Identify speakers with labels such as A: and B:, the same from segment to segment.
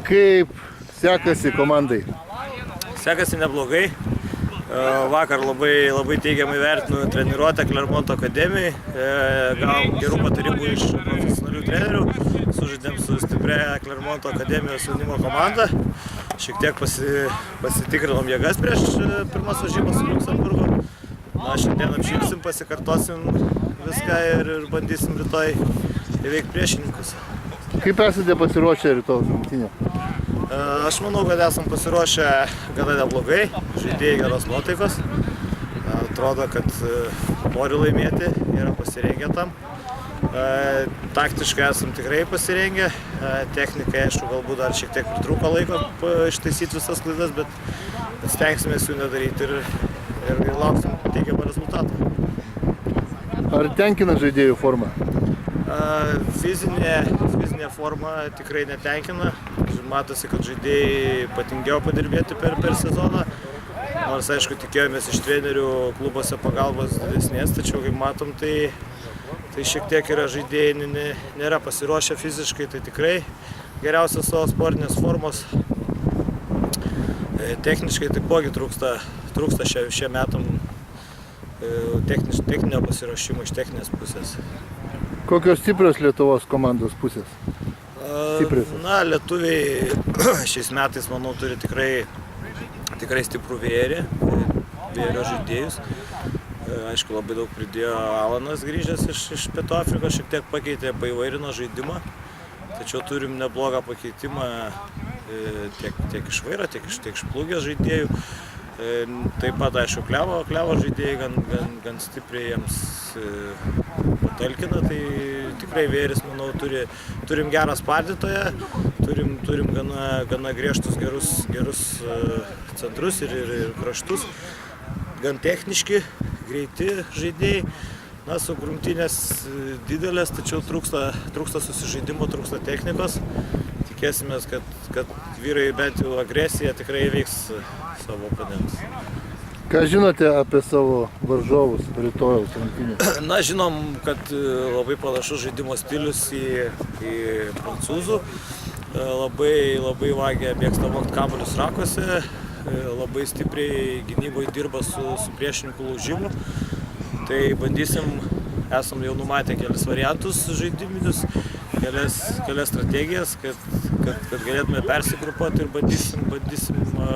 A: Kaip sekasi komandai?
B: Sekasi neblogai. Vakar labai teigiamai vertinu treniruotę Klermonto akademijai. Gavom gerų patarimų iš profesionalių trenerių. Sužaidėm su stipria Klermonto akademijos jaunimo komanda. Šiek tiek pasitikrinom jėgas prieš pirmas varžybas su Liuksemburgu. Šiandien apšilsim, pasikartosim viską ir bandysim rytoj įveikti priešininkus.
A: Kaip esate pasiruošę rytojus rungtynėm?
B: Aš manau, kad esam pasiruošę gana neblogai, žaidėjai geros nuotaikos. Atrodo, kad nori laimėti, yra pasirengę tam. Taktiškai esam tikrai pasirengę. Technikai, aišku, galbūt dar šiek tiek pritrūko laiko ištaisyti visas klaidas, bet stengsimės jų nedaryti ir lauksim teigiamą rezultatą.
A: Ar tenkina žaidėjų forma?
B: Fizinė forma tikrai netenkina. Matosi, kad žaidėjai patingiau padirbėti per sezoną. Nors, aišku, tikėjomės iš trenerių klubuose pagalbos didesnės, tačiau, kaip matom, tai šiek tiek yra žaidėjai nėra pasiruošę fiziškai, tai tikrai geriausios savo sportinės formos. Techniškai taipogi trūksta šiem metam techninio pasiruošimo iš techninės pusės.
A: Kokios stiprios Lietuvos komandos pusės?
B: Lietuviai šiais metais, manau, turi tikrai stiprų vėjerio žaidėjus. Aišku, labai daug pridėjo Alanas grįžęs iš Pietų Afrikos, šiek tiek pakeitė, paįvairino žaidimą. Tačiau turim neblogą pakeitimą tiek iš vairo, tiek iš plūgės žaidėjų. Taip pat, aišku, klevo žaidėjai gan stipriai jiems patalkina, tai tikrai vėjeris, manau, turim gerą spardytoją, turim gana griežtus gerus centrus ir kraštus, gan techniški, greiti žaidėjai. Su grumtynės didelės, tačiau trūksta susižaidimo, trūksta technikos. Tikėsimės, kad vyrai bent jau agresiją tikrai įveiks savo oponentus.
A: Ką žinote apie savo varžovus rytojaus rungtynėse?
B: Žinom, kad labai panašus žaidimo stilius į prancūzų. Labai vagia mėgsta vogti kamuolius rakuose, labai stipriai gynyboje dirba su priešininkų laužimu. Tai bandysim, esam jau numatę kelis variantus žaidiminius, kelias strategijas, kad galėtume persigrupuoti ir bandysim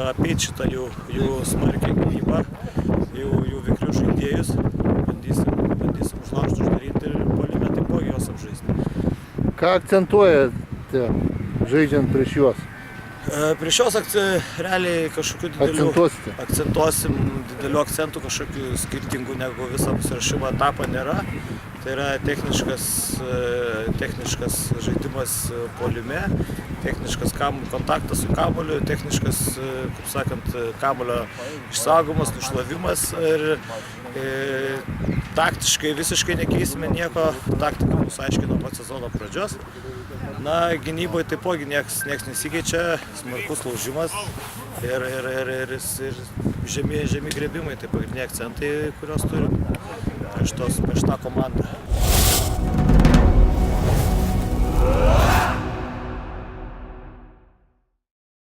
B: apeiti šitą jų smarkią gynybą, jų vikrių žaidėjus, bandysim užlaužti, uždaryti ir puolime taipogi juos apžaisti.
A: Ką akcentuojate žaidžiant prieš juos?
B: Prieš juos realiai kažkokių akcentuosim didelių akcentų, kažkokių skirtingų negu visą pasiruošimo etapą nėra. Tai yra techniškas žaidimas puolime, techniškas kontaktas su kamuoliu, techniškas, kaip sakant, kamuolio išsaugomas, nušlavimas ir taktiškai visiškai nekeisime nieko, taktika mūsų aiškino nuo sezono pradžios. Gynyboje taipogi nieks nesikeičia, smarkus laužimas ir žemi grėbimai, tai pagrindiniai akcentai, kuriuos turim prieš tą komandą.